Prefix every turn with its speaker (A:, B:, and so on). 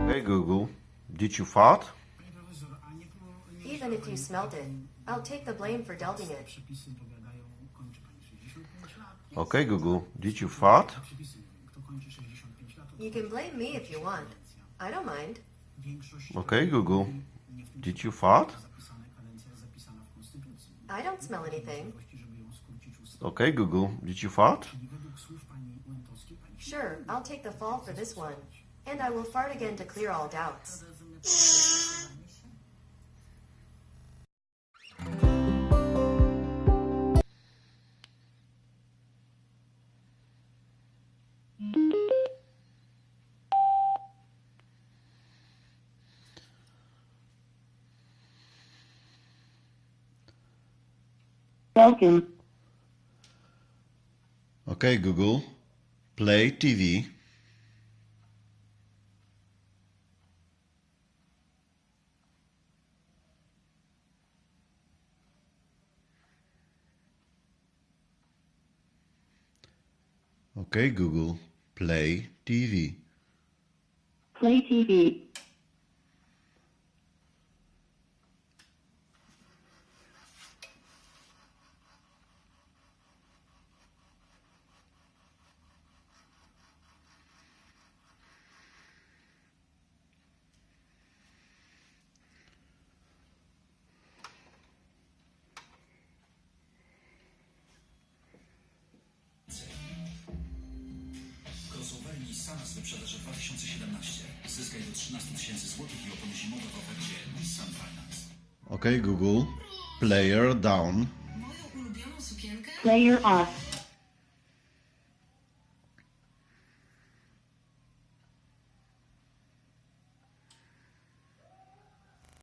A: Hey Google, did you fart?
B: Even if you smelled it, I'll take the blame for delving it.
A: Okay Google, did you fart?
B: You can blame me if you want. I don't mind.
A: Okay Google, did you fart?
B: I don't smell anything.
A: Okay Google, did you fart?
B: Sure, I'll take the fall for this one. And I will fart again to clear all doubts.
C: Welcome.
A: Okay Google, play TV. Okay Google, play TV.
C: Play TV.
D: Nissan z wyprzedaży 2017. Zyskaj do 13 000 złotych i opony zimowe w ofercie Nissan Finance.
A: Okay Google, player down.
E: Moją ulubioną sukienkę?
C: Player off.